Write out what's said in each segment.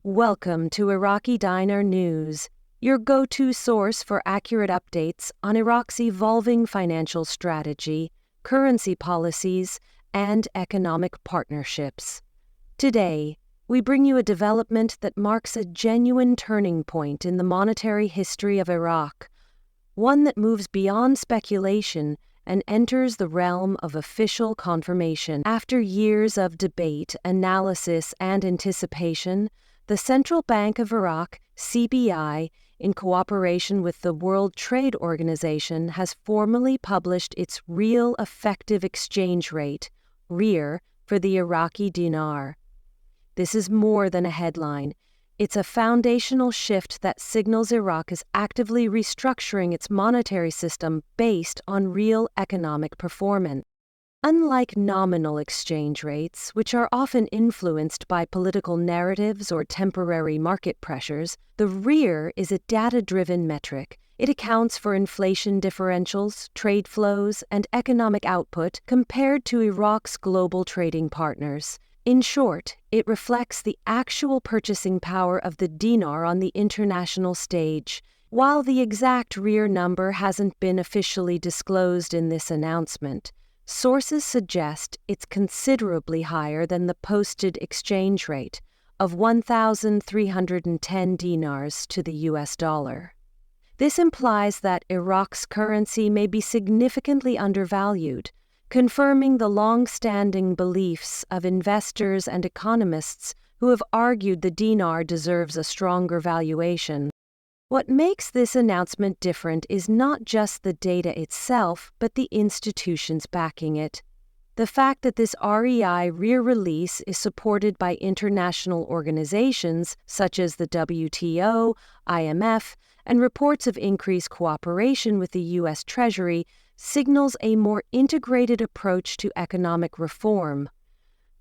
Welcome to Iraqi Dinar News, your go-to source for accurate updates on Iraq's evolving financial strategy, currency policies, and economic partnerships. Today, we bring you a development that marks a genuine turning point in the monetary history of Iraq, one that moves beyond speculation and enters the realm of official confirmation. After years of debate, analysis, and anticipation, the Central Bank of Iraq, CBI, in cooperation with the World Trade Organization, has formally published its Real Effective Exchange Rate, REER, for the Iraqi dinar. This is more than a headline. It's a foundational shift that signals Iraq is actively restructuring its monetary system based on real economic performance. Unlike nominal exchange rates, which are often influenced by political narratives or temporary market pressures, the REER is a data-driven metric. It accounts for inflation differentials, trade flows, and economic output compared to Iraq's global trading partners. In short, it reflects the actual purchasing power of the dinar on the international stage. While the exact REER number hasn't been officially disclosed in this announcement, sources suggest it's considerably higher than the posted exchange rate of 1,310 dinars to the US dollar. This implies that Iraq's currency may be significantly undervalued, confirming the long-standing beliefs of investors and economists who have argued the dinar deserves a stronger valuation. What makes this announcement different is not just the data itself, but the institutions backing it. The fact that this REER release is supported by international organizations such as the WTO, IMF, and reports of increased cooperation with the U.S. Treasury signals a more integrated approach to economic reform.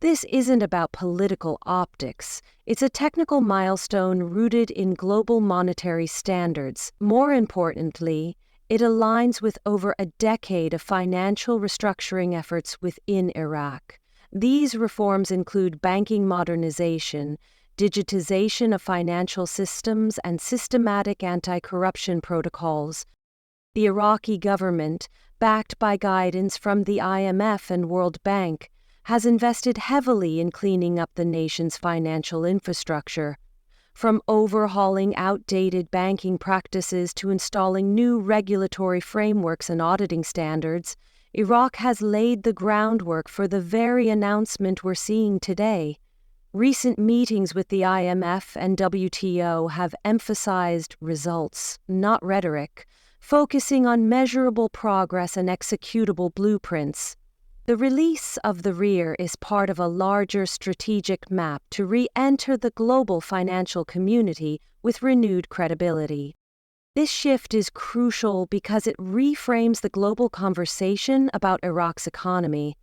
This isn't about political optics. It's a technical milestone rooted in global monetary standards. More importantly, it aligns with over a decade of financial restructuring efforts within Iraq. These reforms include banking modernization, digitization of financial systems, and systematic anti-corruption protocols. The Iraqi government, backed by guidance from the IMF and World Bank, has invested heavily in cleaning up the nation's financial infrastructure. From overhauling outdated banking practices to installing new regulatory frameworks and auditing standards, Iraq has laid the groundwork for the very announcement we're seeing today. Recent meetings with the IMF and WTO have emphasized results, not rhetoric, focusing on measurable progress and executable blueprints. The release of the REER is part of a larger strategic map to re-enter the global financial community with renewed credibility. This shift is crucial because it reframes the global conversation about Iraq's economy.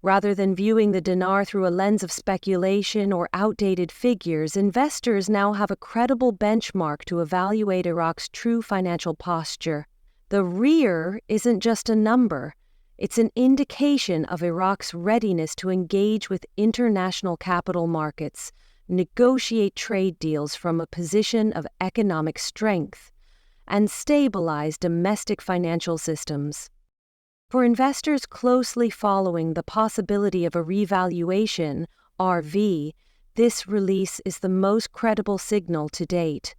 Rather than viewing the dinar through a lens of speculation or outdated figures, investors now have a credible benchmark to evaluate Iraq's true financial posture. The REER isn't just a number. It's an indication of Iraq's readiness to engage with international capital markets, negotiate trade deals from a position of economic strength, and stabilize domestic financial systems. For investors closely following the possibility of a revaluation, RV, this release is the most credible signal to date.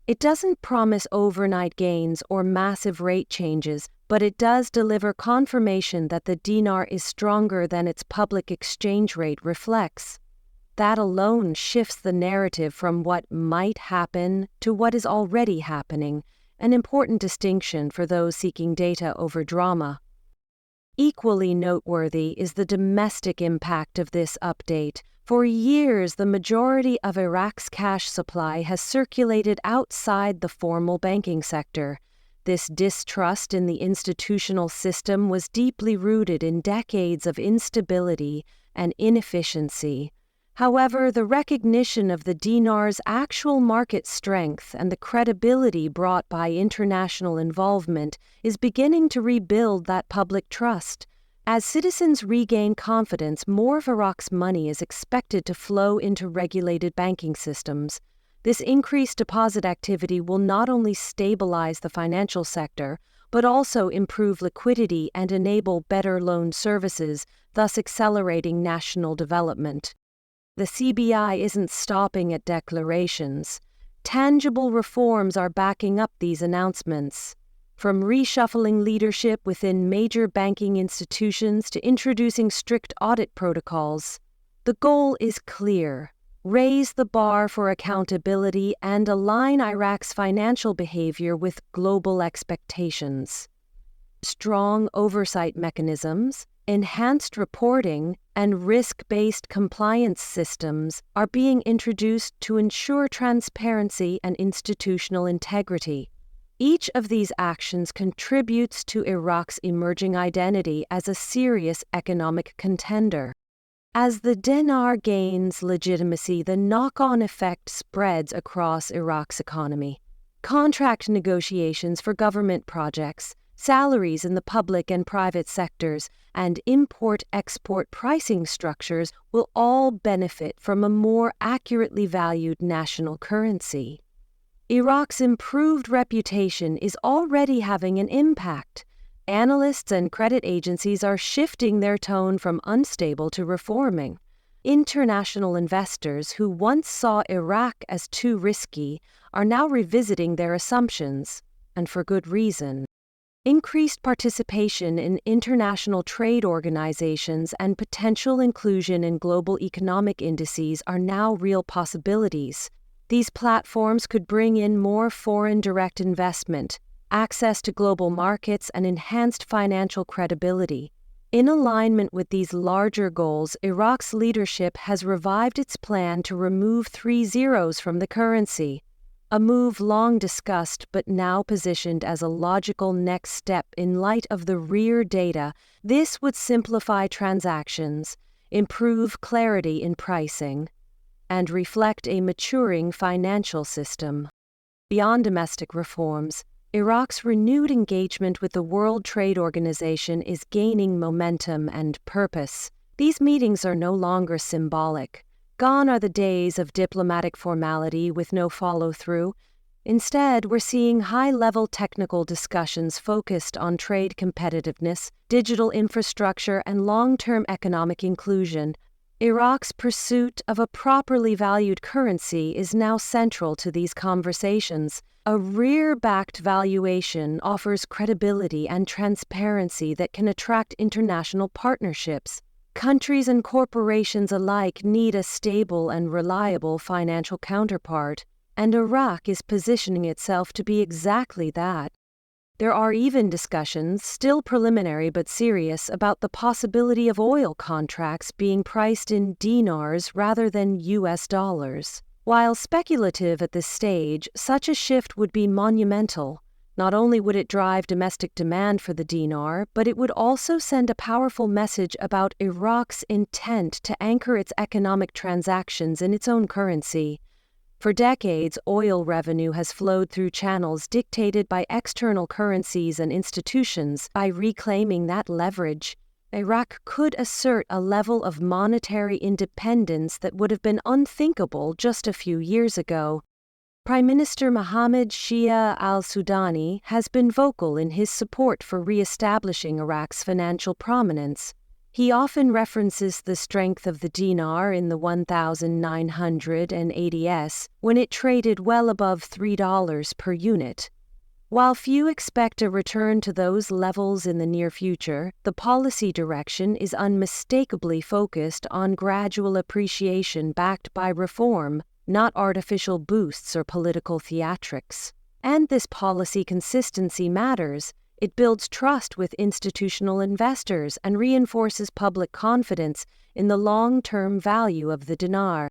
It doesn't promise overnight gains or massive rate changes, but it does deliver confirmation that the dinar is stronger than its public exchange rate reflects. That alone shifts the narrative from what might happen to what is already happening, an important distinction for those seeking data over drama. Equally noteworthy is the domestic impact of this update. For years, the majority of Iraq's cash supply has circulated outside the formal banking sector. This distrust in the institutional system was deeply rooted in decades of instability and inefficiency. However, the recognition of the dinar's actual market strength and the credibility brought by international involvement is beginning to rebuild that public trust. As citizens regain confidence, more of Iraq's money is expected to flow into regulated banking systems, This increased deposit activity will not only stabilize the financial sector, but also improve liquidity and enable better loan services, thus accelerating national development. The CBI isn't stopping at declarations. Tangible reforms are backing up these announcements. From reshuffling leadership within major banking institutions to introducing strict audit protocols, the goal is clear: raise the bar for accountability and align Iraq's financial behavior with global expectations. Strong oversight mechanisms, enhanced reporting, and risk-based compliance systems are being introduced to ensure transparency and institutional integrity. Each of these actions contributes to Iraq's emerging identity as a serious economic contender. As the dinar gains legitimacy, the knock-on effect spreads across Iraq's economy. Contract negotiations for government projects, salaries in the public and private sectors, and import-export pricing structures will all benefit from a more accurately valued national currency. Iraq's improved reputation is already having an impact. Analysts and credit agencies are shifting their tone from unstable to reforming. International investors who once saw Iraq as too risky are now revisiting their assumptions, and for good reason. Increased participation in international trade organizations and potential inclusion in global economic indices are now real possibilities. These platforms could bring in more foreign direct investment, access to global markets, and enhanced financial credibility. In alignment with these larger goals, Iraq's leadership has revived its plan to remove 3 zeros from the currency, a move long discussed but now positioned as a logical next step in light of the REAR data. This would simplify transactions, improve clarity in pricing, and reflect a maturing financial system. Beyond domestic reforms, Iraq's renewed engagement with the World Trade Organization is gaining momentum and purpose. These meetings are no longer symbolic. Gone are the days of diplomatic formality with no follow-through. Instead, we're seeing high-level technical discussions focused on trade competitiveness, digital infrastructure, and long-term economic inclusion. Iraq's pursuit of a properly valued currency is now central to these conversations. A REAR-backed valuation offers credibility and transparency that can attract international partnerships. Countries and corporations alike need a stable and reliable financial counterpart, and Iraq is positioning itself to be exactly that. There are even discussions, still preliminary but serious, about the possibility of oil contracts being priced in dinars rather than US dollars. While speculative at this stage, such a shift would be monumental. Not only would it drive domestic demand for the dinar, but it would also send a powerful message about Iraq's intent to anchor its economic transactions in its own currency. For decades, oil revenue has flowed through channels dictated by external currencies and institutions. By reclaiming that leverage, Iraq could assert a level of monetary independence that would have been unthinkable just a few years ago. Prime Minister Mohammed Shia al-Sudani has been vocal in his support for re-establishing Iraq's financial prominence. He often references the strength of the dinar in the 1980s, when it traded well above $3 per unit. While few expect a return to those levels in the near future, the policy direction is unmistakably focused on gradual appreciation backed by reform, not artificial boosts or political theatrics. And this policy consistency matters. It builds trust with institutional investors and reinforces public confidence in the long-term value of the dinar.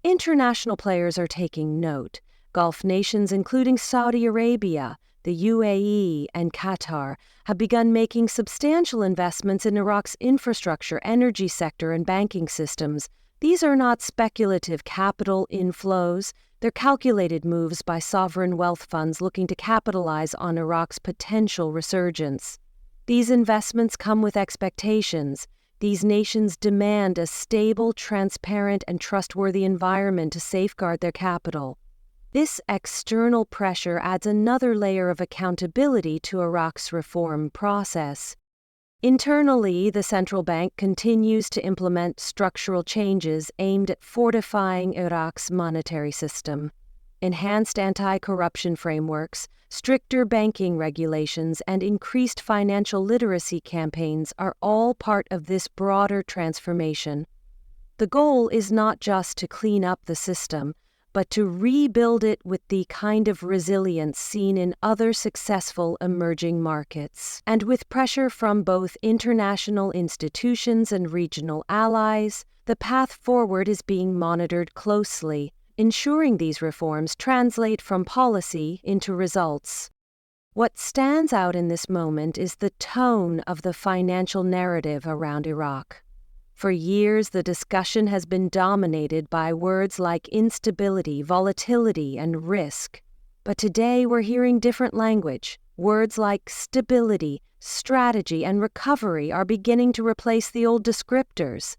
International players are taking note. Gulf nations, including Saudi Arabia, the UAE, and Qatar, have begun making substantial investments in Iraq's infrastructure, energy sector, and banking systems. These are not speculative capital inflows. They're calculated moves by sovereign wealth funds looking to capitalize on Iraq's potential resurgence. These investments come with expectations. These nations demand a stable, transparent, and trustworthy environment to safeguard their capital. This external pressure adds another layer of accountability to Iraq's reform process. Internally, the central bank continues to implement structural changes aimed at fortifying Iraq's monetary system. Enhanced anti-corruption frameworks, stricter banking regulations, and increased financial literacy campaigns are all part of this broader transformation. The goal is not just to clean up the system, but to rebuild it with the kind of resilience seen in other successful emerging markets. And with pressure from both international institutions and regional allies, the path forward is being monitored closely, ensuring these reforms translate from policy into results. What stands out in this moment is the tone of the financial narrative around Iraq. For years, the discussion has been dominated by words like instability, volatility, and risk. But today we're hearing different language. Words like stability, strategy, and recovery are beginning to replace the old descriptors.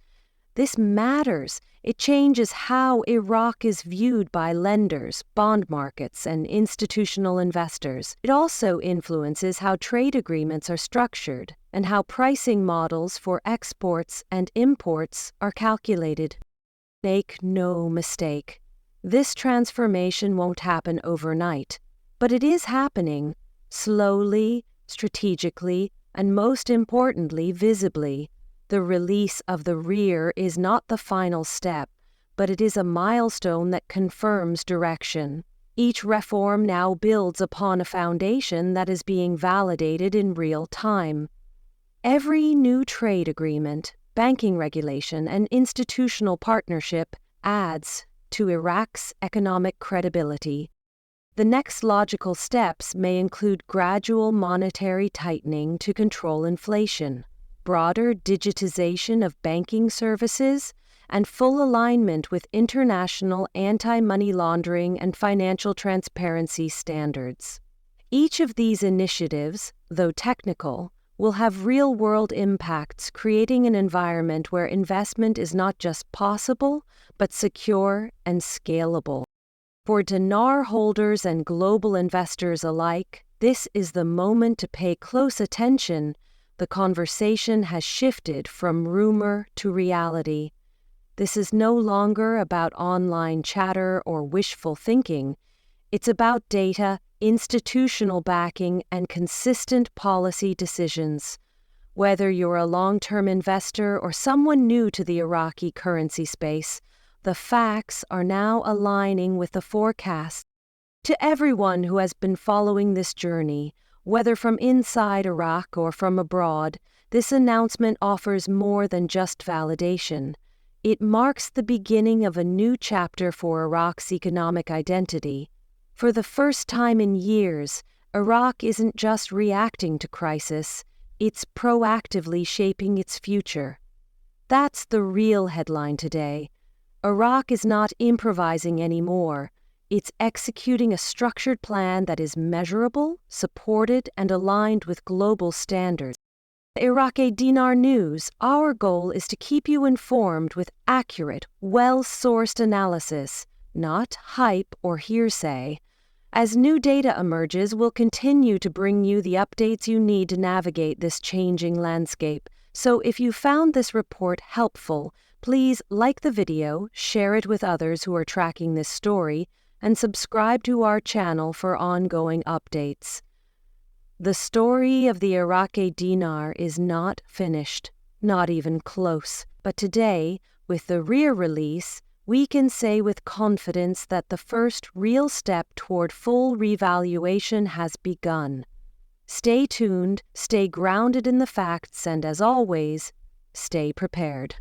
This matters. It changes how Iraq is viewed by lenders, bond markets, and institutional investors. It also influences how trade agreements are structured and how pricing models for exports and imports are calculated. Make no mistake, this transformation won't happen overnight, but it is happening slowly, strategically, and most importantly, visibly. The release of the rear is not the final step, but it is a milestone that confirms direction. Each reform now builds upon a foundation that is being validated in real time. Every new trade agreement, banking regulation, and institutional partnership adds to Iraq's economic credibility. The next logical steps may include gradual monetary tightening to control inflation, broader digitization of banking services, and full alignment with international anti-money laundering and financial transparency standards. Each of these initiatives, though technical, will have real-world impacts, creating an environment where investment is not just possible, but secure and scalable. For dinar holders and global investors alike, this is the moment to pay close attention. The conversation has shifted from rumor to reality. This is no longer about online chatter or wishful thinking. It's about data, institutional backing, and consistent policy decisions. Whether you're a long-term investor or someone new to the Iraqi currency space, the facts are now aligning with the forecast. To everyone who has been following this journey, whether from inside Iraq or from abroad, this announcement offers more than just validation. It marks the beginning of a new chapter for Iraq's economic identity. For the first time in years, Iraq isn't just reacting to crisis, it's proactively shaping its future. That's the real headline today. Iraq is not improvising anymore. It's executing a structured plan that is measurable, supported, and aligned with global standards. Iraqi Dinar News, our goal is to keep you informed with accurate, well-sourced analysis, not hype or hearsay. As new data emerges, we'll continue to bring you the updates you need to navigate this changing landscape. So if you found this report helpful, please like the video, share it with others who are tracking this story, and subscribe to our channel for ongoing updates. The story of the Iraqi dinar is not finished, not even close. But today, with the rear release, we can say with confidence that the first real step toward full revaluation has begun. Stay tuned, stay grounded in the facts, and as always, stay prepared.